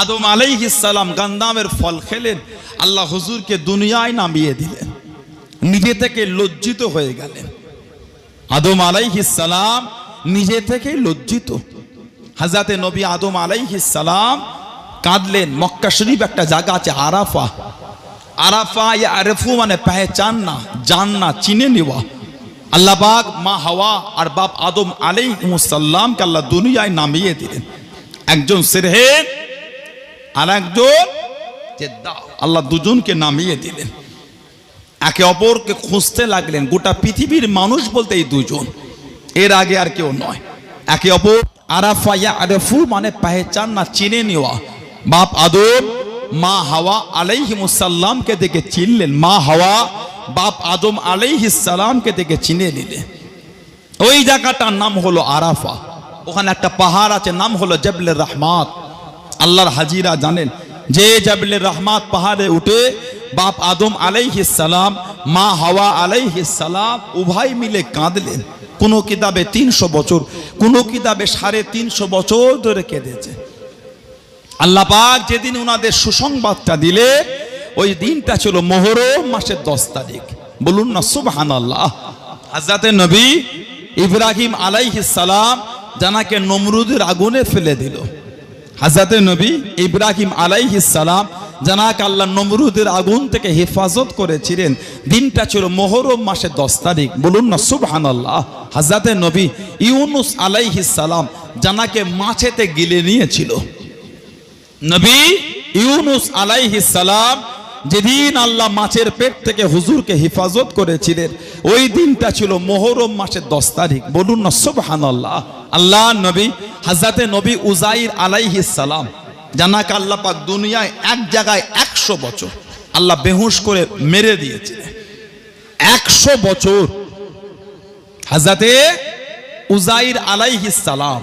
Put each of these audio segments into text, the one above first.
আদম আলাইহিস সালাম গান্দামের ফল খেলেন, আল্লাহ হুজুরকে দুনিয়ায় নামিয়ে দিলেন, নিজে থেকে লজ্জিত হয়ে গেলেন। আদম আলাইহিস সালাম নিজে থেকে লজ্জিত। হযরতে নবী আদম আলাইহিস সালাম কাঁদলেন। মক্কা শরীফ একটা জায়গা আছে আরাফা। আরাফা ইয়া আরফু মানে পহচাননা, জাননা, চিনে নেওয়া। আল্লাহ পাক মা হাওয়া আর বাপ আদম আলাইহিস সালামকে আল্লাহ দুনিয়ায় নামিয়ে দিলেন। একজন সিরহেদ আর একজন জেদ্দা, আল্লাহ দুজনকে নামিয়ে দিলেন। একে অপরকে খুঁজতে লাগলেন। গোটা পৃথিবীর মানুষ বলতে এই দুজন, এর আগে আর কেউ নয়। একে অপর আরাফা ইয়া আরফু মানে পহচান না, চিনে নেওয়া। বাপ আদম মা হাওয়া আলাইহিস সালামকে দেখে চিনলেন, মা হাওয়া বাপ আদম আলাইহিস সালামকে দেখে চিনে নিলেন। ওই জায়গাটার নাম হলো আরাফা। ওখানে একটা পাহাড় আছে, নাম হলো জবলে রহমাত। আল্লাহর হাজিরা জানেন যে জবলে রহমাত পাহাড়ে উঠে বাপ আদম আলাইহিস সালাম মা হাওয়া আলাইহিস সালাম উভয় মিলে কাঁদলেন। কোন কিতাবে 300 বছর, কোন কিতাবে 350 বছর ধরে কেঁদেছে। আল্লাহ পাক যেদিন ওনাদের সুসংবাদটা দিলে, ওই দিনটা ছিল মুহররম মাসের 10 তারিখ। বলুন না সুবহানাল্লাহ। হযরতে নবী ইব্রাহিম আলাইহিস সালাম জানাকে নমরুদের আগুনে ফেলে দিল। হযরতে নবী ইব্রাহিম আলাইহিস সালাম জানাকে আল্লাহ নমরুদের আগুন থেকে হেফাজত করেছিলেন। দিনটা ছিল মুহররম মাসের 10 তারিখ। বলুন না সুবহানাল্লাহ। হযরতে নবী ইউনুস আলাইহিস সালাম জানাকে মাছেতে গিলে নিয়েছিল। নবী ইউনুস আলাইহিস সালাম যেদিন আল্লাহ মাছের পেট থেকে হুজুরকে হেফাজত করেছিলেন, ওই দিনটা ছিল মুহররম মাসের 10 তারিখ। বলুন না সুবহানাল্লাহ। আল্লাহ নবী হযরতে নবী উযাইর আলাইহিস সালাম জানাকে আল্লাহ পাক দুনিয়ায় এক জায়গায় 100 বছর আল্লাহ বেহুশ করে মেরে দিয়েছিলেন। 100 বছর হযরতে উযাইর আলাইহিস সালাম,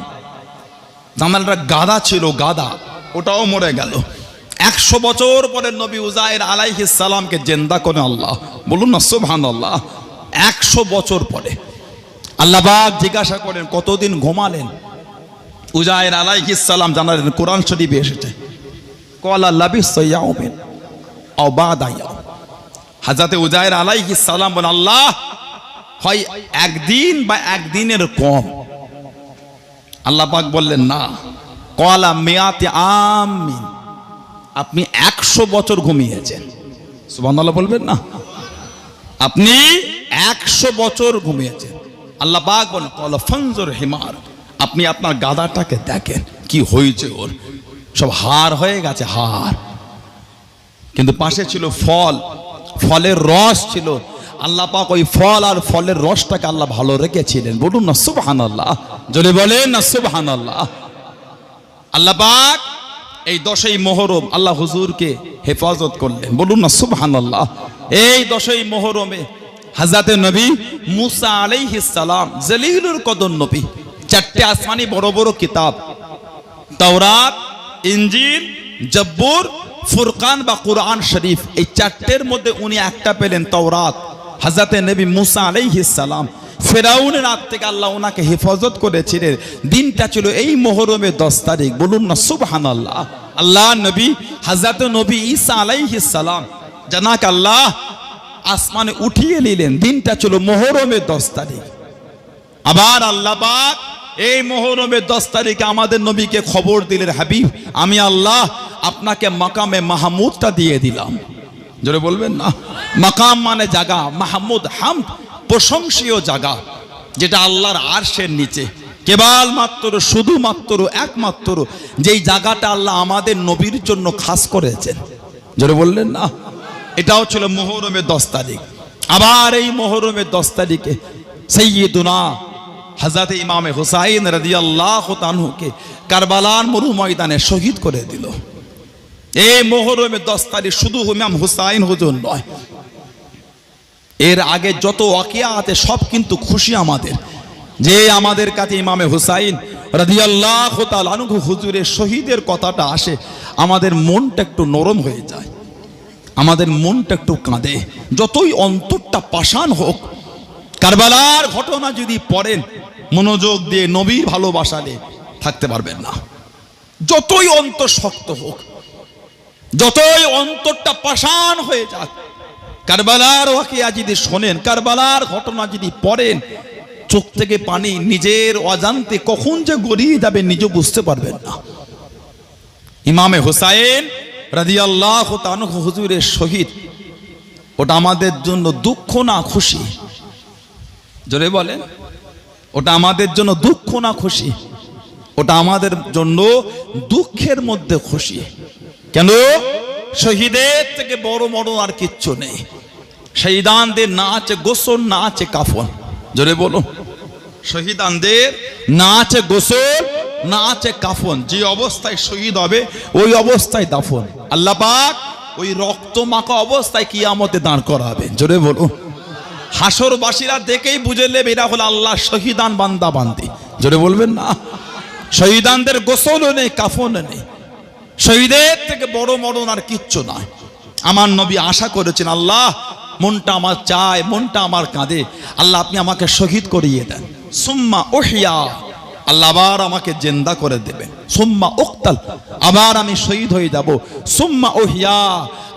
জামালরা গাধা ছিল, গাধা, ওটাও মরে গেল। 100 বছর পরে নবী উযাইর আলাইহিস সালামকে জিন্দা করে আল্লাহ। বলুন না সুবহানাল্লাহ। 100 বছর পরে আল্লাহ পাক জিজ্ঞাসা করেন কতদিন ঘুমালেন? উযাইর আলাইহিস সালাম জানালেন, কোরআন শরীফে এসেছে, ক্বালা লাবিসা ইয়াউমিন আও বা'দা ইয়াউম। হযরতে উযাইর আলাইহিস সালাম বলেন, আল্লাহ হয় একদিন বা একদিনের কম। আল্লাহ পাক বললেন না, ক্বালা মিয়াতি আমিন, আপনি 100 বছর ঘুমিয়েছেন। সুবহানাল্লাহ বলবেন না? আপনি 100 বছর ঘুমিয়েছেন। আল্লাহ পাক বলেন, ক্বালা ফানজুর হিমার, আপনি আপনার গাধাটাকে দেখেন কি হয়েছে, ওর সব হাড় হয়ে গেছে, হাড়। কিন্তু পাশে ছিল ফল, ফলের রস ছিল। আল্লাহ পাক ওই ফল আর ফলের রসটাকে আল্লাহ ভালো রেখেছিলেন। বলুন না সুবহানাল্লাহ। যদি বলেন না সুবহানাল্লাহ। আল্লাহ পাক এই 10ই মুহররম আল্লাহ হুজুরকে হেফাজত করলেন। বলুন না সুবহানাল্লাহ। এই 10ই মুহররমে হযরতে নবী মুসা আলাইহিস সালাম জলিলুল কদর নবী, 4টে আসমানি বড় বড় কিতাব, তাওরাত, ইনজিল, জব্বুর, ফুরকান বা কুরআন শরীফ, এই 4টের মধ্যে উনি একটা পেলেন, তাওরাত। হযরতে নবী মুসা আলাইহিস সালাম ফেরাউনের হাত থেকে আল্লাহ ওনাকে হেফাজত করেছিলেন। দিনটা ছিল এই মুহররমের 10 তারিখ। বলুন না সুবহানাল্লাহ। আল্লাহ নবী হযরত নবী ঈসা আলাইহিস সালাম জানাকে আল্লাহ আসমানে উঠিয়ে নিলেন। দিনটা ছিল মুহররমের 10 তারিখ। আবার আল্লাহ পাক এই মুহররমের 10 তারিখে আমাদের নবীকে খবর দিলেন, হাবিব আমি আল্লাহ আপনাকে মাকামে মাহমুদটা দিয়ে দিলাম। জোরে বলবেন না? মাকাম মানে জায়গা, মাহমুদ হামদ প্রশংসনীয় জায়গা, যেটা আল্লাহর আরশের নিচে। কেবলমাত্র শুধুমাত্র একমাত্র যেই জায়গাটা আল্লাহ আমাদের নবীর জন্য খাস করেছেন। জোরে বললেন না? এটাও ছিল মুহররমের 10 তারিখ। আবার এই মুহররমের 10 তারিখে সাইয়্যিদুনা হযরত ইমামে হুসাইন রাদিয়াল্লাহু তাআলাকে কারবালার মরু ময়দানে শহীদ করে দিল। এই মুহররমের 10 তারিখ শুধু ইমাম হুসাইন হুজুর নয়, এর আগে যত ওয়াকিয়া আছে সব কিন্তু খুশি আমাদের, যে আমাদের কাছে ইমামে হুসাইন রাদিয়াল্লাহু তাআলা আনহু হুজুরের শহীদের কথাটা আসে, আমাদের মনটা একটু নরম হয়ে যায়, আমাদের মনটা একটু কাঁদে। যতই অন্তরটা পাষাণ হোক, কারবালার ঘটনা যদি পড়েন মনোযোগ দিয়ে, নবীর ভালোবাসা নিয়ে থাকতে পারবেন না। যতই অন্তর শক্ত হোক, যতই অন্তরটা পাষাণ হয়ে যাক, কারবালার ওয়াকিয়া যদি শোনেন, কারবালার ঘটনা যদি পড়েন, চোখ থেকে পানি নিজের অজান্তে কখন যে গড়িয়ে যাবে নিজে বুঝতে পারবেন না। ইমামে হুসাইন রাদিয়াল্লাহু তাআলা হুজুরের শহীদ, ওটা আমাদের জন্য দুঃখ না খুশি? জোরে বলেন, ওটা আমাদের জন্য দুঃখ না খুশি? ওটা আমাদের জন্য দুঃখের মধ্যে খুশি। কেন? শহীদের থেকে বড় মরণ আর কিচ্ছু নেই। শহীদানদের না আছে গোসল, না আছে কাফন। জোরে বলুন, শহীদানদের না আছে গোসল, না আছে কাফন। যে অবস্থায় শহীদ হবে ওই অবস্থায় দাফন। আল্লাহ পাক ওই রক্ত মাখা অবস্থায় কিয়ামতে দাঁড় করাবে। জোরে বলুন, হাসরবাসীরা দেখেই বুঝে নেবে এরা হলো আল্লাহ শহীদান বান্দা বান্দি। জোরে বলবেন না? শহীদানদের গোসলও নেই, কাফনও নেই। শহীদের থেকে বড় মরণ আর কিচ্ছু নয়। আমার নবী আশা করেছেন, আল্লাহ মনটা আমার চায়, মনটা আমার কাঁদে, আল্লাহ আপনি আমাকে শহীদ করিয়ে দেন। সুম্মা উহিয়া, আল্লাহ আবার আমাকে জিন্দা করে দেবেন। সুম্মা উকতাল, আবার আমি শহীদ হয়ে যাব। সুম্মা উহিয়া,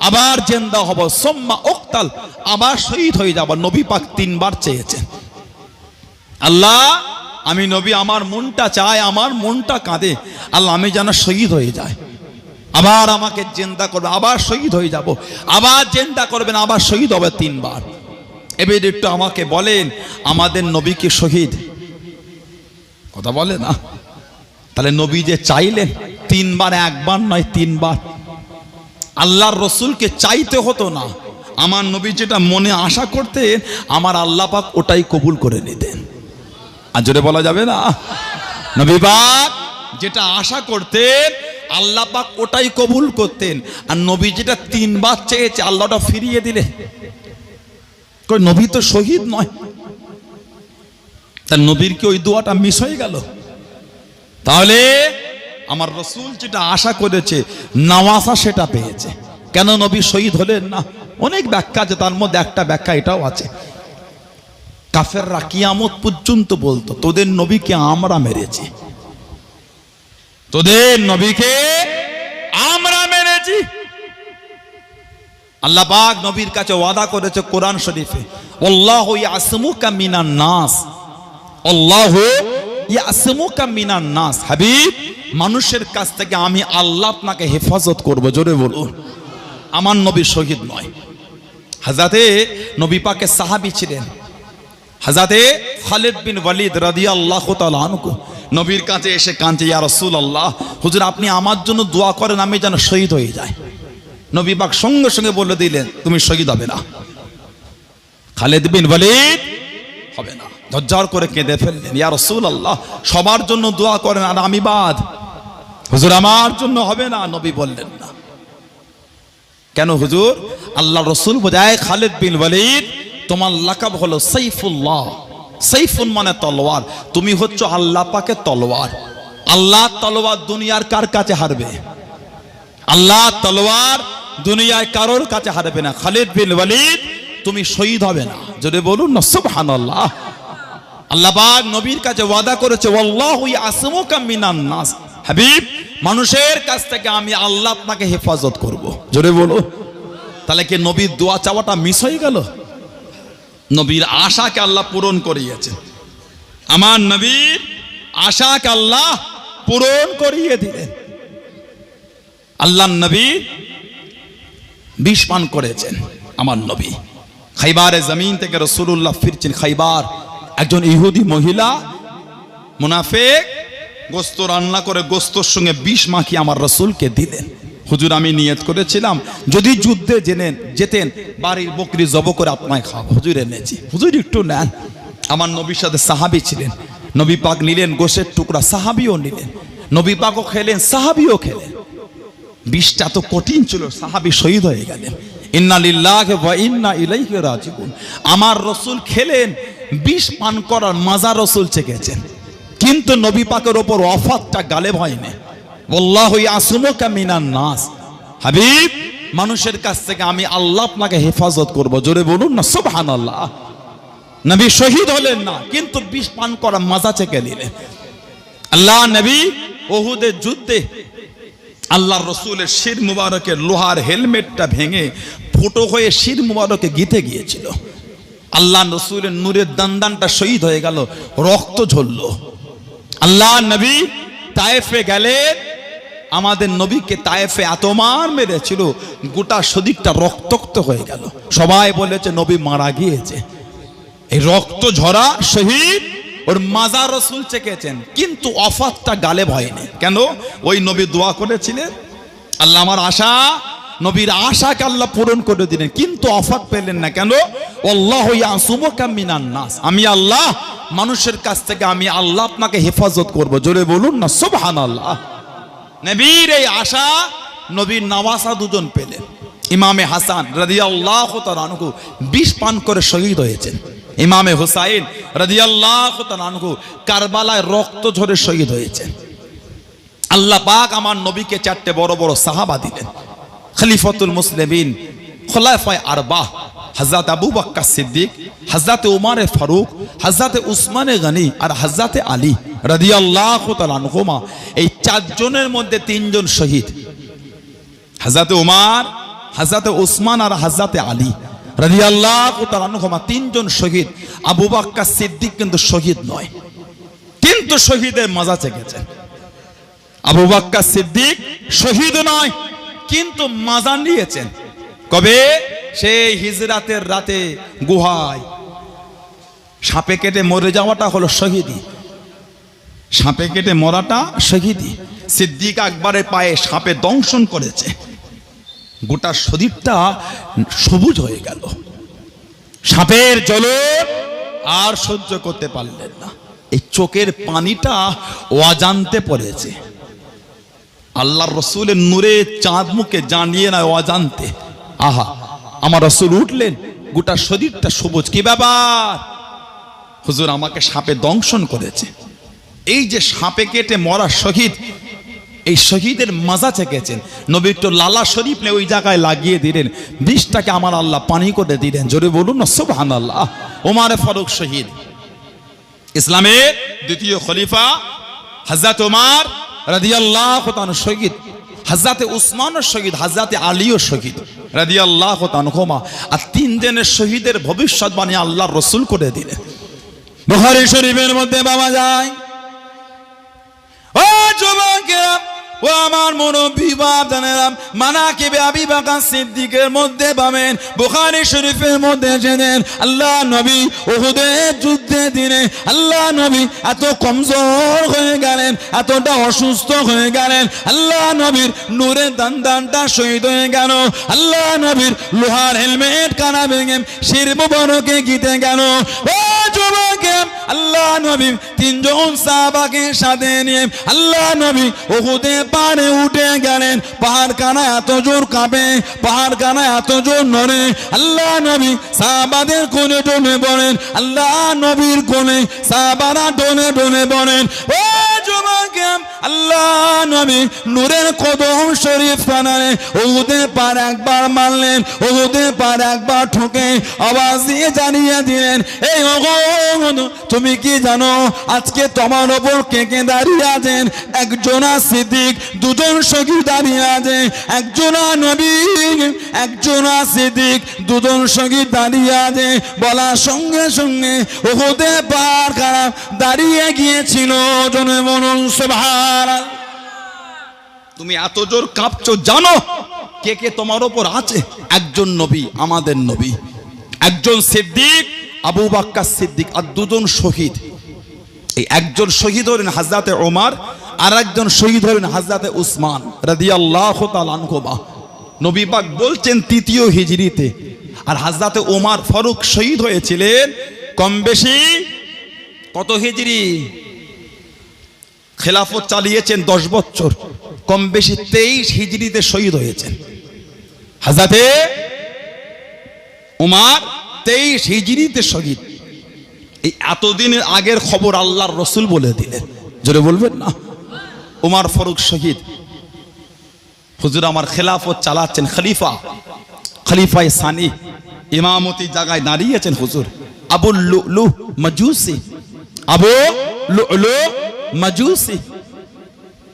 আবার জিন্দা হব। সুম্মা উকতাল, আবার শহীদ হয়ে যাব। নবী পাক 3 বার চেয়েছেন, আল্লাহ আমি নবী, আমার মনটা চায়, আমার মনটা কাঁদে, আল্লাহ আমি যেন শহীদ হয়ে যায়। আবার আমাকে জিন্দা করবে, আবার শহীদ হয়ে যাব। আবার জিন্দা করবেন, আবার শহীদ হবে 3 বার। এবার একটু আমাকে বলেন, আমাদের নবী কি শহীদ? কথা বলে না? তাহলে নবী যে চাইলেন 3 বার, একবার নয় 3 বার। আল্লাহর রসুলকে চাইতে হতো না, আমার নবী যেটা মনে আশা করতেন আমার আল্লাহ পাক ওটাই কবুল করে নিতেন। আর জোরে বলা যাবে না? নবী পাক যেটা আশা করতেন আল্লাহ পাক ওটাই কবুল করতেন। আর নবী যেটা 3 বার চেয়েছে আল্লাহটা ফিরিয়ে দিলে। কই নবী তো শহীদ নয়, তার নবীর কি ওই দোয়াটা মিস হয়ে গেল? তাহলে আমার রসুল যেটা আশা করেছে নওয়াজা সেটা পেয়েছে। কেন নবী শহীদ হলেন না? অনেক ব্যাখ্যা আছে, তার মধ্যে একটা ব্যাখ্যা এটাও আছে, কাফেররা কিয়ামত পর্যন্ত বলতো তোদের নবীকে আমরা মেরেছি, তোদের নবীকে আমরা মেরেছি। আল্লাহ পাক নবীর কাছে ওয়াদা করেছে কোরআন শরীফে, আল্লাহু ইয়াসমুকা মিনান নাস, আল্লাহু ইয়াসমুকা মিনান নাস। হাবিব, মানুষের কাছ থেকে আমি আল্লাহ আপনাকে হেফাজত করব। জোরে বলুন, আমার নবী শহীদ নয়। হযরতে নবী পাকের সাহাবী ছিলেন হযরতে খালিদ বিন ওয়ালিদ রাদিয়াল্লাহু তাআলা আনহু। নবীর কাছে এসে কাঁদছে, ইয়া রাসূলুল্লাহ, হুজুর আপনি আমার জন্য দোয়া করেন আমি যেন শহীদ হয়ে যাই। নবী পাক সঙ্গে সঙ্গে বলে দিলেন, তুমি শহীদ হবে না, খালিদ বিন ওয়ালিদ হবে না। ঝরঝর করে কেঁদে ফেললেন, ইয়া রাসূলুল্লাহ সবার জন্য দোয়া করেন আর আমি বাদ, হুজুর আমার জন্য হবে না। নবী বললেন না। কেন হুজুর? আল্লাহ রসুল বোঝায় খালিদ বিন ওয়ালিদ তোমার লাকাব হলো সাইফুল্লাহ। সাইফুন মানে তলোয়ার, তুমি হচ্ছ আল্লাহ পাকের তলোয়ার। আল্লাহ তলোয়ার দুনিয়ার কার কাছে হারবে? আল্লাহ তলোয়ার দুনিয়ায় কারোর কাছে হারবে না। খালিদ বিন ওয়ালিদ তুমি শহীদ হবে না। যদি বলুন না সুবহানাল্লাহ। আল্লাহ পাক নবীর কাছে ওয়াদা করেছে, আল্লাহু ইয়াসমুকা মিনান নাস। হাবিব, মানুষের কাছ থেকে আমি আল্লাহ আপনাকে হেফাজত করব। জোরে বলো। তাহলে কি নবীর দোয়া চাওয়াটা মিস হয়ে গেল? নবীর আশাকে আল্লাহ পূরণ করিয়েছে। আমার নবীর আশাকে আল্লাহ পূরণ করিয়ে দিলেন। আল্লাহ নবী বিষ পান করেছেন। আমার নবী খাইবারে জমিন থেকে রাসূলুল্লাহ ফিরছেন। খাইবার একজন ইহুদি মহিলা মুনাফিক গোস্ত রান্না করে গোস্তর সঙ্গে বিষ মাখিয়ে আমার রাসূলকে দিলেন। হুজুর আমি নিয়ত করেছিলাম যদি যুদ্ধে যেতেন বাড়ির বকরি জব করে আপনায় খাওয়াবো। হুজুর এনেছি। হুজুর একটু নেন। আমার নবীর সাথে সাহাবী ছিলেন। নবী পাক নিলেন গোশের টুকরা, সাহাবীও নিলেন। নবী পাকও খেলেন, সাহাবীও খেলেন। বিষটা তো কঠিন ছিল, সাহাবী শহীদ হয়ে গেলেন। ইন্না লিল্লাহি ওয়া ইন্না ইলাইহি রাজিউন। আমার রাসূল খেলেন, বিষ পান করার মজা রাসূল চেখেছেন, কিন্তু নবী পাকের ওপর ওয়াফাতটা গালেব হয়নি। আল্লাহু ইয়াসমুকা মিনান নাস। হাবিব, মানুষের কাছ থেকে আমি আল্লাহ আপনাকে হেফাজত করব। জোরে বলুন না সুবহানাল্লাহ। নবী শহীদ হলেন না, কিন্তু বিষ পান করা মজা চেখে নিলেন। আল্লাহ নবী উহুদের যুদ্ধে আল্লাহর রসুলের শির মুবারকের লোহার হেলমেটটা ভেঙে ফুটো হয়ে শির মুবারকে গিতে গিয়েছিল। আল্লাহ রসুলের নূরের দান্দানটা শহীদ হয়ে গেল, রক্ত ঝরল। আল্লাহ নবী তায়েফে গেলেন, আমাদের নবীকে তায়েফে এত মার মেরেছিল গোটা শরীরটা রক্তাক্ত হয়ে গেল। সবাই বলেছে নবী মারা গিয়েছে। এই রক্ত ঝরা শহীদ, ওর মাজার রসুল চেকেছেন, কিন্তু অফাতটা গালেব হয়নি। কেন? ওই নবী দোয়া করেছিলেন, আল্লাহ আমার আশা, নবীর আশাকে আল্লাহ পূরণ করে দিলেন, কিন্তু অফাত পেলেন না। কেন? আল্লাহু ইয়াসুমুকা মিনান নাস, আমি আল্লাহ মানুষের কাছ থেকে আমি আল্লাহ আপনাকে হেফাজত করব। জোরে বলুন না সুবহানাল্লাহ। নবীর এই আশা নবীর নওয়াসা দুজন পেলেন। ইমামে হাসান রাদিয়াল্লাহু তাআলা আনহু বিষ পান করে শহীদ হয়েছেন। ইমামে হুসাইন রাদিয়াল্লাহু তাআলা আনহু কারবালায় রক্ত ঝরে শহীদ হয়েছেন। আল্লাহ পাক আমার নবীকে চারটে বড় বড় সাহাবা দিলেন, খলিফাতুল মুসলিমিন, খোলাফায়ে আরবা, হযরত আবু বকর সিদ্দিক, হযরত উমর ফারুক, হযরত উসমান গনি আর হযরত আলী রাদিয়াল্লাহু তাআলা আনহুমা। এই চারজনের মধ্যে তিনজন শহীদ, হযরত উমর, হযরত উসমান আর হযরত আলী রাদিয়াল্লাহু তাআলা আনহুমা তিনজন শহীদ। আবু বকর সিদ্দিক কিন্তু শহীদ নয়, কিন্তু শহীদের মজা চেখেছেন। আবু বকর সিদ্দিক শহীদ নয়, কিন্তু মজা নিয়েছেন। কবে? সেই হিজরাতের রাতে গুহায় সাপে কেটে মরে যাওয়াটা হলো শহীদি। সাপে কেটে মরাটা শহীদি। সিদ্দিক আকবরের পায়ে সাপে দংশন করেছে, গোটা শরীরটা সবুজ হয়ে গেল। সাপের জ্বলন আর সহ্য করতে পারলেন না, এই চোখের পানিটা অজান্তে পড়েছে। আল্লাহর রসুলের নূরে চাঁদ মুখে জানিয়ে না অজান্তে, আহা আমার রসুল উঠলেন, গোটা শরীরটা সবুজ। কি ব্যাপার? হুজুর আমাকে সাপে দংশন করেছে। এই যে সাপে কেটে মরা শহীদ, এই শহীদের মজা চেকেছেন। নবী একটু লালা শরীফ নিয়ে ওই জায়গায় লাগিয়ে দিলেন, বিষটাকে আমার আল্লাহ পানি করে দিলেন। জোরে বলুন না সুবহানাল্লাহ। ওমর ফারুক শহীদ, ইসলামের দ্বিতীয় খলিফা হযরত ওমর রাদিয়াল্লাহু তাআলা শহীদ, হযরত উসমানও শহীদ, হযরত আলীও শহীদ রাদিয়াল্লাহু তাআলা আনহুমা। আর তিনজনের শহীদের ভবিষ্যৎবাণী আল্লাহর রাসূল করে দিলেন। বুখারী শরীফের মধ্যে পাওয়া যায়। ও যুবকেরা, ও আমার মুরব্বি বাপজানেরা, মানাকিবে আবু বকর সিদ্দিকের মধ্যে পাবেন। বুখারী শরীফের মধ্যে এসেছেন, আল্লাহ নবী উহুদের যুদ্ধের দিনে আল্লাহ নবী এত কমজোর হয়ে গেলেন, এতটা অসুস্থ হয়ে গেলেন, আল্লাহ নবীর নূরের দান্দানটা শহীদ হয়ে গেল। আল্লাহ নবীর লোহার হেলমেট কানা ভেঙে শির মুবারকে গিতে গেল। ও যুবকেরা, আল্লাহ নবী তিনজন সাহাবাকে সাথে নিয়ে আল্লাহ নবী উহুদের পাহাড়ে উঠে গেলেন। পাহাড় কানা এত জোর কাঁপে, পাহাড় কানা এত জোর নড়ে। আল্লাহ নবী সাহাবাদের কোণে টোনে বলেন, আল্লাহ নবীর কোণে সাহাবারা টোনে টোনে বলেন। ও যুবকেরা, আল্লাহ নবী নূরের কদম শরীফ কানারে উহুদের পার একবার মারলেন, উহুদের পার একবার ঠুকে আওয়াজ দিয়ে জানিয়ে দিলেন, এই ওগো তুমি কি জানো আজকে তোমার ওপর কে কে দাঁড়িয়ে আছেন? একজনা সিদ্দিক, দুজন শহীদ দাঁড়িয়ে আছে। একজনা নবী, একজনা সিদ্দিক, দুজন শহীদ দাঁড়িয়ে আছে। বলার সঙ্গে সঙ্গে উহুদের পাহাড় খারাপ দাঁড়িয়ে গিয়েছিল। জনে বলুন সুবহানাল্লাহ। তুমি এত জোর কাঁপছো, জানো কে কে তোমার ওপর আছে? একজন নবী, আমাদের নবী, একজন সিদ্দিক আবু বকর সিদ্দিক, আর দুজন শহীদ। এই একজন শহীদ হলেন হযরত ওমর, আর একজন শহীদ হলেন হযরত উসমান রাদিয়াল্লাহু তাআলা আনহুমা। নবী পাক বলছেন তৃতীয় হিজরিতে। আর হযরত ওমর ফারুক শহীদ হয়েছিলেন কম বেশি কত হিজরি? খেলাফত চালিয়েছেন 10 বছর, কম বেশি 23 হিজরিতে শহীদ হয়েছেন। হযরত ওমর 23 হিজরিতে শহীদ। এই এতদিনের আগের খবর আল্লাহর রসুল বলে দিলেন। জোরে বলবেন না? ওমর ফারুক শহীদ। হুজুর আমার খেলাফত চালাচ্ছেন, খলিফায়ে সানি ইমামতি জায়গায় দাঁড়িয়েছেন হুজুর। আবু লুলু মাজুসি, আবু লুলু মাজুসি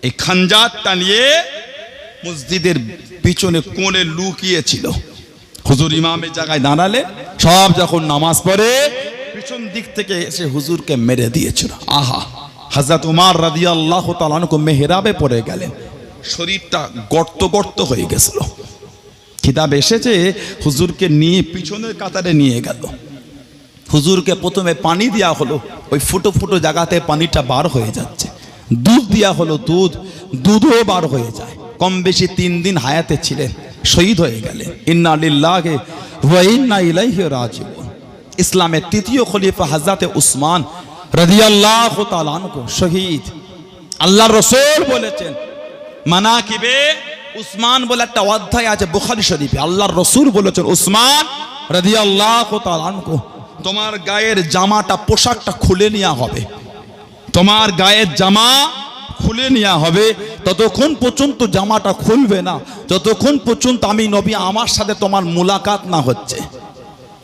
এই খঞ্জাতটা নিয়ে মসজিদের পিছনে কোণে লুকিয়েছিল। হুজুর ইমামের জায়গায় দাঁড়ালে সব যখন নামাজ পড়ে পিছন দিক থেকে এসে হুজুরকে মেরে দিয়েছিল। আহা, হযরত উমর রাদিয়াল্লাহু তাআলা আনহু মেহরাবে পড়ে গেলেন, শরীরটা গর্ত গর্ত হয়ে গেছিল। কিতাব এসেছে হুজুরকে নিয়ে পিছনের কাতারে নিয়ে গেল। হুজুরকে প্রথমে পানি দেওয়া হলো, ওই ফুটো ফুটো জায়গাতে পানিটা বার হয়ে যাচ্ছে। দুধ দেওয়া হলো, দুধও বার হয়ে যায়। কম বেশি 3 দিন হায়াতে ছিলেন, শহীদ হয়ে গেলেন। ইন্না লিল্লাহি ওয়া ইন্না ইলাইহি রাজিউন। ইসলামের তৃতীয় খলিফা হযরত উসমান রাদিয়াল্লাহু তাআলা আনহু শহীদ। আল্লাহর রাসূল বলেছেন মানাকিবে উসমান বলে একটা অধ্যায় আছে বুখারী শরীফে। আল্লাহর রাসূল বলেছেন উসমান রাদিয়াল্লাহু তাআলা আনহু, তোমার গায়ের জামাটা, পোশাকটা খুলে নেওয়া হবে। তোমার গায়ের জামা খুলে নেওয়া হবে। ততক্ষণ পর্যন্ত জামাটা খুলবে না যতক্ষণ পর্যন্ত আমি নবী আমার সাথে তোমার মুলাকাত না হচ্ছে।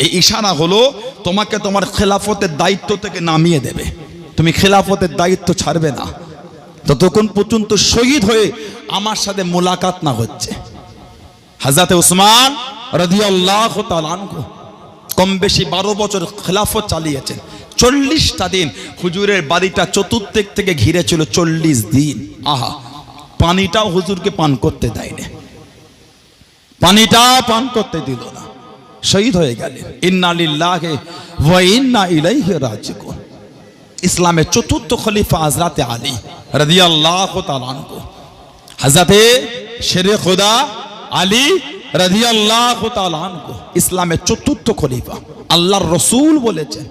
এই ইশারা হলো তোমাকে তোমার খেলাফতের দায়িত্ব থেকে নামিয়ে দেবে। তুমি খেলাফতের দায়িত্ব ছাড়বে না ততক্ষণ পর্যন্ত শহীদ হয়ে আমার সাথে মুলাকাত না হচ্ছে। হযরত উসমান রাদিয়াল্লাহু তাআলা আনহু কম বেশি 12 বছর খেলাফত চালিয়েছেন। 40টা দিন হুজুরের বাড়িটা চতুর্দিক থেকে ঘিরে ছিল। 40 দিন। আহা, পানিটাও হুজুরকে পান করতে দেয়নি, পানিটা পান করতে দিল না, শহীদ হয়ে গেলেন। ইন্না লিল্লাহি ওয়া ইন্না ইলাইহি রাজিউন। ইসলামের চতুর্থ খলিফা হযরত আলী রাদিয়াল্লাহু তাআলা আনহু, হযরতে শেরে খোদা আলী রাদিয়াল্লাহু তাআলা আনহু ইসলামের চতুর্থ খলিফা। আল্লাহর রাসূল বলেছেন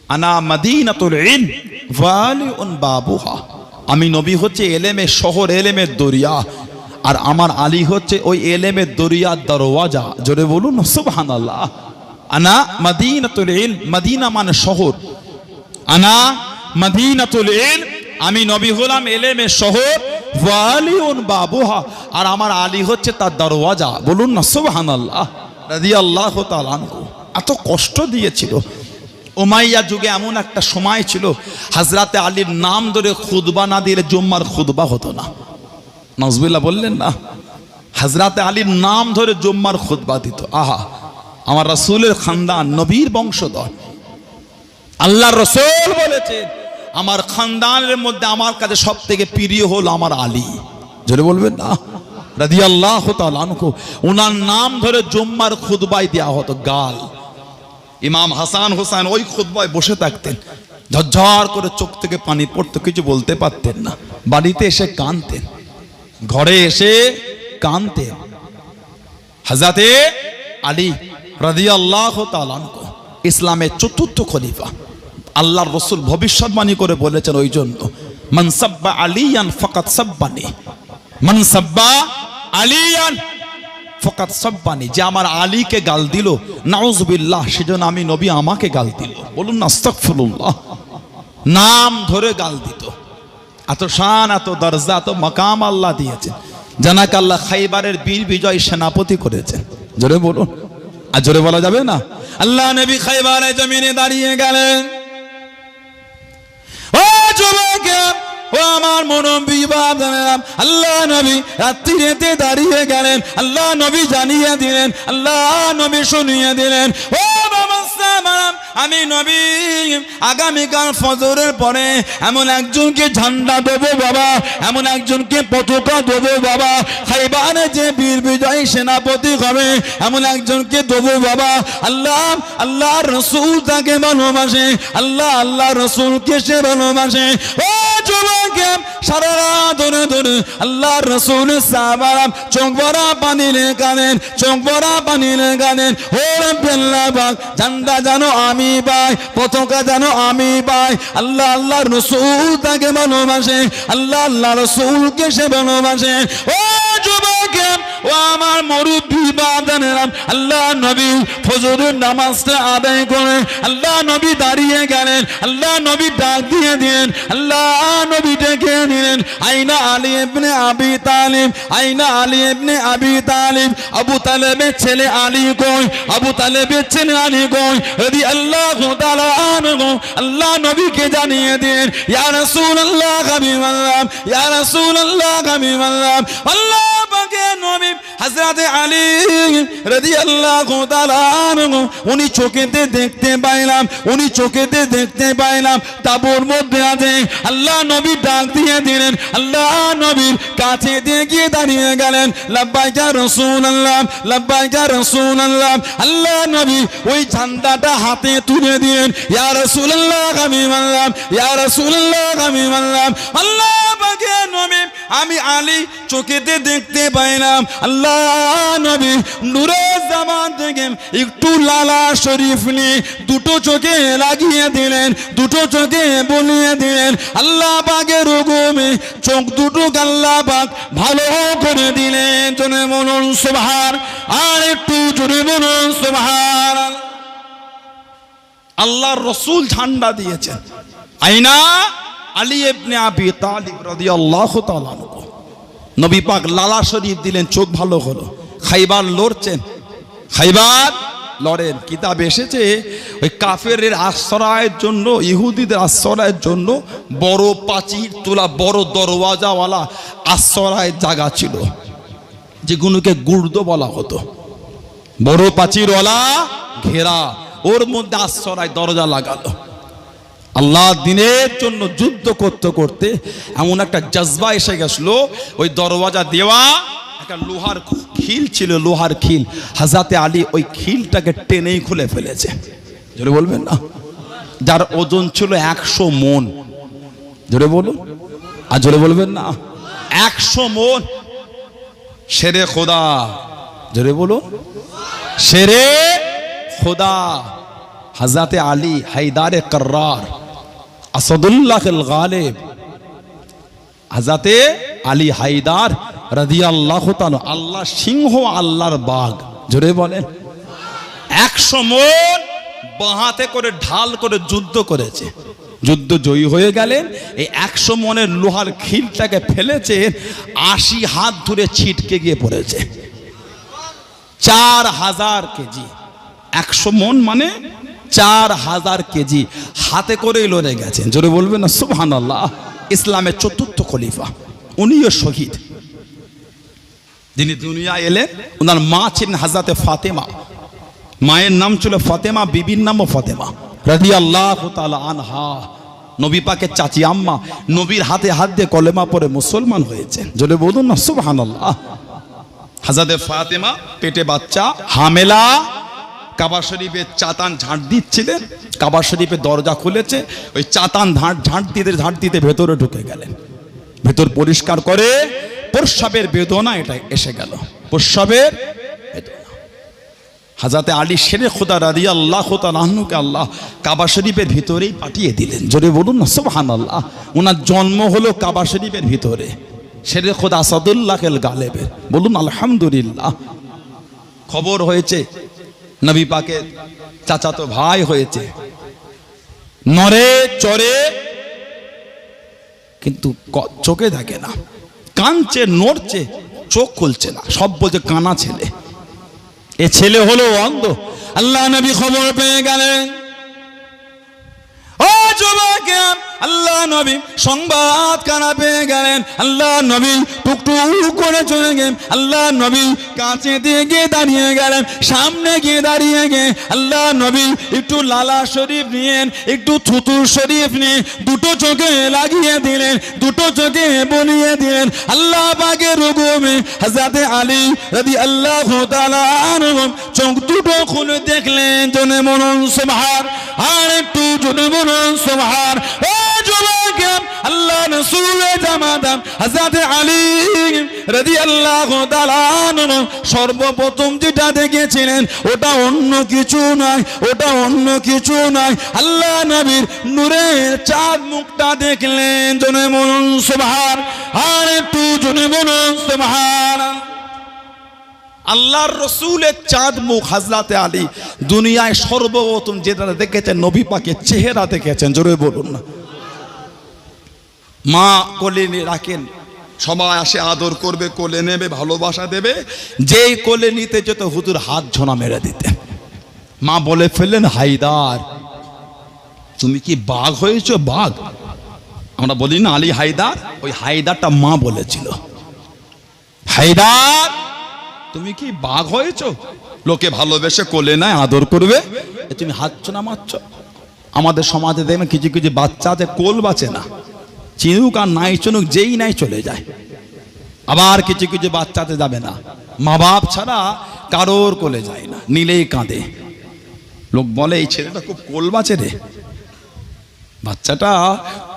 আনা মদিনাতুল ইলম ওয়ালিউন বাবুহা, আমি নবী হচ্ছে এলেমের শহর, এলেমের দরিয়া, আর আমার আলী হচ্ছে ওই এলেমের দরিয়ার দরওয়াজা। জোরে বলুন সুবহানাল্লাহ। আনা মদিনাতুল ইলম, মদিনা মানে শহর। আনা মদিনাতুল ইলম, আমি নবী হলাম এলেমের শহর। ওয়ালিউন বাবুহা, আর আমার আলী হচ্ছে তার দরওয়াজা। বলুন না সুবহানাল্লাহ। রাদিয়াল্লাহু তাআলা আনহু এত কষ্ট দিয়েছিল। উমাইয়া যুগে এমন একটা সময় ছিল হযরত আলীর নাম ধরে খুতবা না দিলে জুম্মার খুতবা হতো না। নাউজুবিল্লাহ বললেন না। হযরত আলীর নাম ধরে জুম্মার খুতবা দিত। আহা, আমার রাসূলের খানদান, নবীর বংশধর। আল্লাহর রাসূল বলেছেন আমার খানদানের মধ্যে আমার কাছে সবথেকে প্রিয় হলো আমার আলী। জোরে বলবেন না রাদিয়াল্লাহু তাআলা আনহু। ওনার নাম ধরে জুম্মার খুতবায় দেওয়া হতো গাল। ইমাম হাসান হোসেন ওই খুতবায় বসে থাকতেন, ঝরঝর করে চোখ থেকে পানি পড়তো, কিছু বলতে পারতেন না। বাড়িতে এসে কাঁদতেন, ঘরে এসে কাঁদতেন। হযরতে আলী রাদিয়াল্লাহু তাআলা আনহু ইসলামের চতুর্থ খলিফা। আল্লাহর রাসূল ভবিষ্যৎবাণী করে বলেছেন ওই জন্য মান সাব্বা আলিয়ান ফাকাত সাব্বানি, মান সাব্বা আলিয়ান ফাকাত সাব্বানি, যে আমার আলীকে গাল দিল নাউজুবিল্লাহ সেজন্য আমি নবী আমাকে গাল দিল। বলুন না আস্তাগফিরুল্লাহ। নাম ধরে গাল দিত। এত শান, এত দরজা, এত মাকাম আল্লাহ দিয়েছেন। জানাকে আল্লাহ খাইবারের বীর বিজয় সেনাপতি করেছেন। জোরে বলুন। আর জোরে বলা যাবে না। আল্লাহ নবী খাইবারের জমিনে দাঁড়িয়ে গেলেন। ও যুবক, ও আমার মুরব্বি বাবারা, আল্লাহ নবী রাত্রিতে দাঁড়িয়ে গেলেন। আল্লাহ নবী জানিয়ে দিলেন, আল্লাহ নবী শুনিয়ে দিলেন, ও বাবা সামারাম, আমি নবী আগামীকাল ফজরের পরে এমন একজনকে ঝান্ডা দেবো বাবা, এমন একজনকে পতাকা দেবো বাবা, খাইবারে যে বীর বিজয়ী সেনাপতি হবে এমন একজনকে দেবো বাবা। আল্লাহ আল্লাহর রাসূল তাকে ভালোবাসে, আল্লাহ আল্লাহর রাসূলকে সে ভালোবাসে। ও যুবক, সারা রাত ধরে ধরে আল্লাহর রাসূলের সাহাবারা চোখ ভরা পানি নিয়ে কাঁদেন, চোখ ভরা পানি নিয়ে কাঁদেন। ও আল্লাহ পাক, ঝান্ডা জানো আমি পাই, পতাকা জানো আমি পাই। আল্লাহ আল্লাহর রাসূল তাকে ভালোবাসে, আল্লাহ আল্লাহর রাসূলকে সে ভালোবাসে। ও যুবক, ও আমার মুরব্বি বাদানেরা, আল্লাহ নবী ফজরের নামাজটা আদায় করে আল্লাহ নবী দাঁড়িয়ে গেলেন, আল্লাহ নবী ডাক দিয়ে দিলেন, আল্লাহ নবী ডেকে দিলেন, আইনা আলী ইবনে আবি তালিব, আইনা আলী ইবনে আবি তালিব, আবু তালেবের ছেলে আলী কই, আবু তালেবের ছেলে আলী কই রাদিয়াল্লাহু তাআলা আনহু। আল্লাহ নবীকে জানিয়ে দিলেন, ইয়া রাসূলুল্লাহ হাবিবাল্লাহ, ইয়া রাসূলুল্লাহ হাবিবাল্লাহ। আল্লাহ পাকের নবী হযরত আলী রাদিয়াল্লাহু তাআলা আনহু উনি চোখেতে দেখতে পাইলাম, উনি চোখেতে দেখতে পাইলাম তাবুর মধ্যে আছে। আল্লাহ নবী ডাক দিয়ে দিলেন, আল্লাহ নবীর কাছে দিয়ে গিয়ে দাঁড়িয়ে গেলেন, লাব্বাইক ইয়া রাসূলুল্লাহ, লাব্বাইক ইয়া রাসূলুল্লাহ। আল্লাহ নবী ওই ঝান্ডাটা হাতে তুলে দিলেন, ইয়া রাসূলুল্লাহ হাবিবাল্লাহ, ইয়া রাসূলুল্লাহ হাবিবাল্লাহ। আল্লাহ পাকের নবী আমি আলী চোখেতে দেখতে পাইলাম, আল্লাহ নবী নূরে জামান থেকে একটু লালা শরীফ নিয়ে দুটো চোখে লাগিয়ে দিলেন, দুটো চোখে বলিয়ে দিলেন। আল্লাহ পাকের হুকুমে চোখ দুটো আল্লাহ পাক ভালো করে দিলেন। জোরে বলুন সুবহান, আর একটু জোরে বলুন সুবহান। আল্লাহর রাসূল ঝান্ডা দিয়েছেন, আইনা আলী ইবনে আবি তালিব রাদিয়াল্লাহু তাআলা আনহু। নবী পাক লালা শরীফ দিলেন, চোখ ভালো হলো। খাইবার লড়ছেন, খাইবার লড়েন। কিতাব এসেছে ওই কাফেরের আশ্রয়ের জন্য, ইহুদিদের আশ্রয়ের জন্য বড় প্রাচীর তোলা, বড় দরওয়াজাওয়ালা আশ্রয়ের জায়গা ছিল, যেগুলোকে গুর্দ বলা হতো। বড় প্রাচীরওয়ালা ঘেরা, ওর মধ্যে আশ্রয় দরজা লাগালো। আল্লাহ দিনের জন্য যুদ্ধ করতে করতে এমন একটা জজবা এসে গেছিল, ওই দরওয়াজা দেওয়া একটা লোহার খিল ছিল, লোহার খিল। হযরতে আলী ওই খিলটাকে টেনেই খুলে ফেলেছে। জোরে বলবেন না? যার ওজন ছিল 100 মণ। জোরে বলুন, আর জোরে বলবেন না? 100 মণ। শেরে খোদা, জোরে বলুন, শেরে খোদা হযরতে আলী হায়দারে কর্রার আসাদুল্লাহ আল গালিব, হযরতে আলী হায়দার রাদিয়াল্লাহু তাআলা, আল্লাহ সিংহ, আল্লাহর বাঘ। জোরে বলেন। 100 মণ বাহাতে করে ঢাল করে যুদ্ধ করেছে, যুদ্ধ জয়ী হয়ে গেলেন। এই 100 মণের লোহার খিলটাকে ফেলেছেন, 80 হাত ধরে ছিটকে গিয়ে পড়েছে। 4000 কেজি। 100 মণ মানে 4000 কেজি হাতে করেই লড়ে গেছেন। জোরে বলবেন না সুবহানাল্লাহ। ইসলামের 4র্থ খলিফা, উনিও শহীদ। যিনি দুনিয়া এলেন, ওনার মা ছিলেন হযরতে ফাতেমা। মায়ের নাম ছিল ফাতেমা, বিবির নামও ফাতেমা রাদিয়াল্লাহু তাআলা আনহা। নবী পাকের চাচি আম্মা, নবীর হাতে হাত দিয়ে কলেমা পড়ে মুসলমান হয়েছেন। জোরে বলুন না সুবহানাল্লাহ। হযরতে ফাতেমা পেটে বাচ্চা, হামেলা, কাবা শরীফের চাতান ঝাঁট দিচ্ছিলেন। কাবা শরীফের দরজা খুলেছে, ওই চাতান ঝাঁট দিতে ভেতরে ঢুকে গেলেন। ভেতর পরিষ্কার করে প্রস্রাবের বেদনা এটা এসে গেল, প্রস্রাবের বেদনা। হযরতে আলী শেরে খোদা রাদিয়াল্লাহু তাআলা আনহুকে আল্লাহ কাবা শরীফের ভিতরেই পাঠিয়ে দিলেন। জোরে বলুন না সুবহানাল্লাহ। ওনার জন্ম হলো কাবা শরীফের ভিতরে, শেরে খোদা আসাদুল্লাহ আল গালিবের। বলুন আলহামদুলিল্লাহ। খবর হয়েছে নবী পাকের চাচাতো ভাই হয়েছে, নরে চরে, কিন্তু চোখে দেখে না, কানছে, নড়ছে, চোখ খুলছে না, সব বলছে কানা ছেলে। এ ছেলে হলো অন্ধ। আল্লাহ নবী খবর পেয়ে গেলেন। ও যুবক, আল্লাহ নবী সংবাদ কানা পেয়ে গেলেন। আল্লাহ নবী টুকটুক করে চলে গেলেন। আল্লাহ নবী কাছে দিয়ে গিয়ে দাঁড়িয়ে গেলেন, সামনে গিয়ে দাঁড়িয়ে গিয়ে আল্লাহ নবী একটু লালা শরীফ নিয়েন, একটু থুতুর শরীফ নিয়ে দুটো চোখে লাগিয়ে দিলেন, দুটো চোখে বলিয়ে দিলেন। আল্লাহ পাকের হুকুমে হযরতে আলী রাদিয়াল্লাহু তাআলা আনহু চোখ দুটো খুলে দেখলেন। জোরে বলুন সুবহান, আর একটু জোরে বলুন সুবহান। আল্লাহ রাসূলের জামাতা হযরত আলী রাদিয়াল্লাহু তাআলা আনহু সর্বপ্রথম যেটা দেখেছিলেন ওটা অন্য কিছু নয়, ওটা অন্য কিছু নয়, আল্লাহ নবীর নূরের চাঁদ মুখটা দেখলেন। জোরে বলুন সুবহান, আর একটু জোরে বলুন সুবহান। আল্লাহর রসুলের চাঁদ মুখ হযরতে আলী দুনিয়ায় সর্বপ্রথম যেটা দেখেছেন নবী পাকের চেহারা দেখেছেন, জোরে বলুন না। মা কোলে নিয়ে রাখেন, সবাই আসে আদর করবে, কোলে নেবে, ভালোবাসা দেবে। যেই কোলে নিতে যেত হুজুর হাত ঝোনা মেরে দিতেন। মা বলে ফেললেন, হায়দার তুমি কি বাঘ হয়েছো? বাঘ আমরা বলি না আলী হায়দার, ওই হায়দারটা মা বলেছিল, হায়দার তুমি কি বাঘ হয়েছো? লোকে ভালোবেসে কোলে নেয়, আদর করবে, তুমি হাত ঝোনা মারছো। আমাদের সমাজে দেখবেন কিছু কিছু বাচ্চা আছে কোল বাঁচে না, চিনুক আর নাই চিনুক যেই নাই চলে যায়। আবার কিছু কিছু বাচ্চাতে যাবে না, মা বাপ ছাড়া কারোর কোলে যায় না, নিলেই কাঁদে। লোক বলে এই ছেলেটা খুব কোল বাঁচে রে, বাচ্চাটা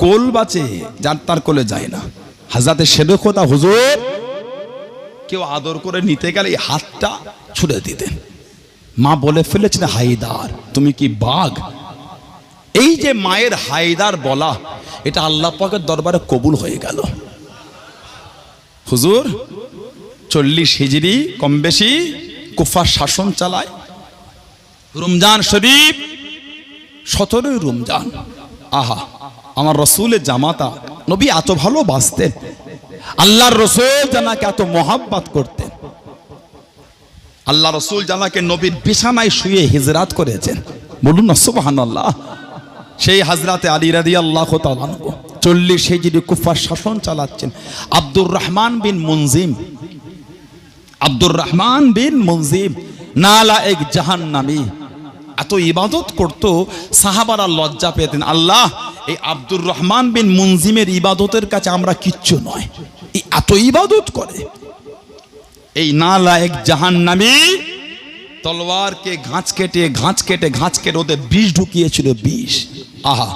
কোল বাঁচে, যার তার কোলে যায় না। হযরতে শেরখোদা হুজুর কেউ আদর করে নিতে গেলে এই হাতটা ছুঁড়ে দিতেন। মা বলে ফেলেছেন, হায়দার তুমি কি বাঘ? এই যে মায়ের হায়দার বলা, এটা আল্লাহ পাকের দরবারে কবুল হয়ে গেল। হুজুর 40 হিজরি কম বেশি কুফার শাসন চালায়। রমজান শরীফ 17 রমজান, আহা আমার রসুলের জামাতা নবী এত ভালোবাসতেন, আল্লাহর রসুল জানাকে এত মহাব্বত করতেন। আল্লাহ রসুল জানাকে নবীর বিছানায় শুয়ে হিজরাত করেছেন, বলুন না সুবহানাল্লাহ। সেই হযরতে আলী রাদিয়াল্লাহু তাআলা আনহু 40 হিজরি কুফার শাসন চালাচ্ছেন। আব্দুর রহমান বিন মুনজিম নালায়েক জাহান্নামী এত ইবাদত করত, সাহাবারা লজ্জা পেতেন। আল্লাহ এই আব্দুর রহমান বিন মুনজিমের ইবাদতের কাছে আমরা কিচ্ছু নয়, এত ইবাদত করে। এই নালায়েক জাহান্নামী তলোয়ারকে ঘাঁচ কেটে ওদের বিষ ঢুকিয়েছিল, বিষ। আহা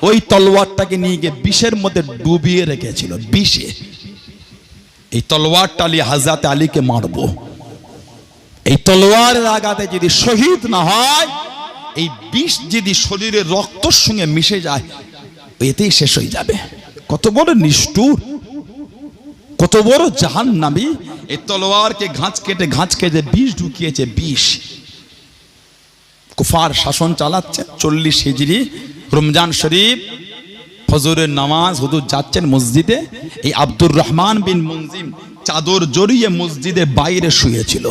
ওই তলোয়ারটাকে নিয়ে গিয়ে বিষের মধ্যে ডুবিয়ে রেখেছিল, বিষে। এই তলোয়ারটা নিয়ে হযরতে আলীকে মারবো, এই তলোয়ারের আঘাতে যদি শহীদ না হয়, এই বিষ যদি শরীরের রক্তের সঙ্গে মিশে যায়, এতেই শেষ হয়ে যাবে। কত বড় নিষ্ঠুর, কত বড় জাহান্নামী! এই তলোয়ারকে ঘাঁচ কেটে বিষ ঢুকিয়েছে, বিষ। কুফার শাসন চালাচ্ছে। 40 হিজরি রমজান শরীফ ফজরের নামাজ হুজুর যাচ্ছেন মসজিদে। এই আব্দুর রহমান বিন মুনজিম চাদর জড়িয়ে মসজিদের বাইরে শুয়েছিল।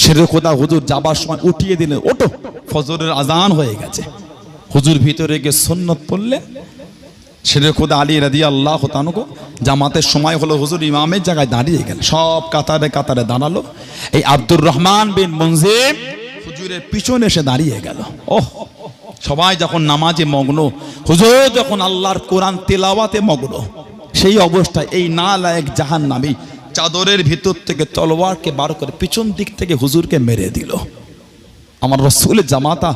শেরখোদা হুজুর যাবার সময় উঠিয়ে দিলেন, ওঠো ফজরের আজান হয়ে গেছে। হুজুর ভিতরে গিয়ে সুন্নত পড়লেন। শেরখোদা আলী রাদিয়াল্লাহু তাআলা জামাতের সময় হলো, হুজুর ইমামের জায়গায় দাঁড়িয়ে গেলেন, সব কাতারে কাতারে দাঁড়ালো। এই আব্দুর রহমান বিন মুনজিম হুজুরের পিছনে এসে দাঁড়িয়ে গেল। ওহ, সবাই যখন নামাজে মগ্ন, হুজুর যখন আল্লাহর কোরআন তেলাওয়াতে মগ্ন, সেই অবস্থায় এই নালায়েক জাহান্নামী চাদরের ভিতর থেকে তলোয়ারকে বার করে পিছন দিক থেকে হুজুরকে মেরে দিল। আমার রসুলের জামাতা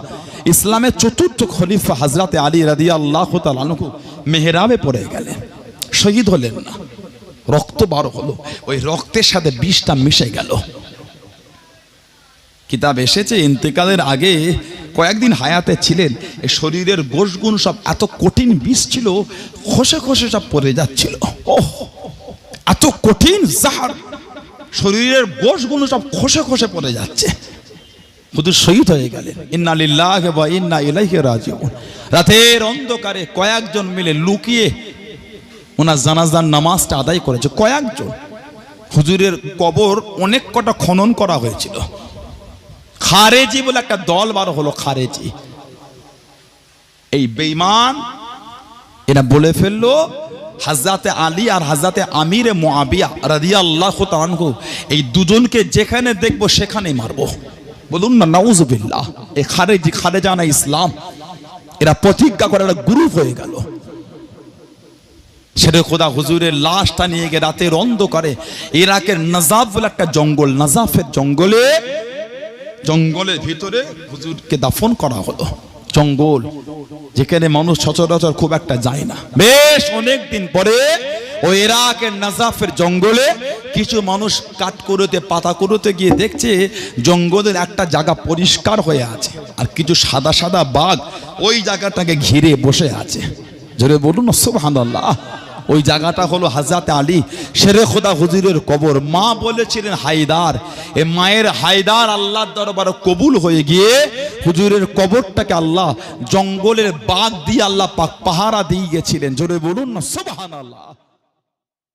ইসলামের চতুর্থ খলিফা হযরতে আলী রাদিয়াল্লাহু তাআলা আনহু মেহরাবে পড়ে গেলেন, শহীদ হলেন না, রক্ত বার হলো, ওই রক্তের সাথে বিষটা মিশে গেল। কিতাব এসেছে ইন্তেকালের আগে কয়েকদিন হায়াতে ছিলেন, এই শরীরের গোশগুণ সব এত কঠিন বিষ ছিল, খসে খসে সব পড়ে যাচ্ছিল। ওহ, এত কঠিন জাহার, শরীরের গোশগুণ সব খসে খসে পড়ে যাচ্ছে। হুজুর শহীদ হয়ে গেলেন। ইন্না লিল্লাহি ওয়া ইন্না ইলাইহি রাজিউন। রাতের অন্ধকারে কয়েকজন মিলে লুকিয়ে ওনার জানাজার নামাজটা আদায় করেছে কয়েকজন। হুজুরের কবর অনেক কটা খনন করা হয়েছিল। খারেজি বলে একটা দল বার হলো, খারেজি। এই বেঈমান এরা বলে ফেললো হযরতে আলী আর হযরতে আমিরে মুআবিয়া রাদিয়াল্লাহু তাআলা আনহু এই দুজনকে যেখানে দেখবো সেখানেই মারবো। বলুন না নাউজুবিল্লাহ। এই খারেজি, খারেজানা ইসলাম, এরা প্রতিজ্ঞা করে একটা গ্রুপ হয়ে গেল। শেরখোদা হুজুরের লাশটা নিয়ে গিয়ে রাতের অন্ধকারে ইরাকের নাজাফ বলে একটা জঙ্গল, নাজাফের জঙ্গলের ভিতরে হুজুরকে দাফন করা হলো। জঙ্গল যেখানে মানুষ সচরাচর খুব একটা যায় না। বেশ অনেক দিন পরে ওই ইরাকের নাজাফের জঙ্গলে কিছু মানুষ কাট করতে, পাতা করতে গিয়ে দেখছে জঙ্গলের একটা জায়গা পরিষ্কার হয়ে আছে, আর কিছু সাদা সাদা বাঘ ওই জায়গাটাকে ঘিরে বসে আছে। জোরে বলুন সুবহানাল্লাহ। ওই জায়গাটা হলো হযরত আলী শেরে খোদা হুজুরের কবর। মা বলেছিলেন হায়দার, এ মায়ের হায়দার আল্লাহর দরবারে কবুল হয়ে গিয়ে হুজুরের কবরটাকে আল্লাহ জঙ্গলের বাগ দিয়ে আল্লাহ পাক পাহারা দিয়ে গেছিলেন। জোরে বলুন না সুবহানাল্লাহ।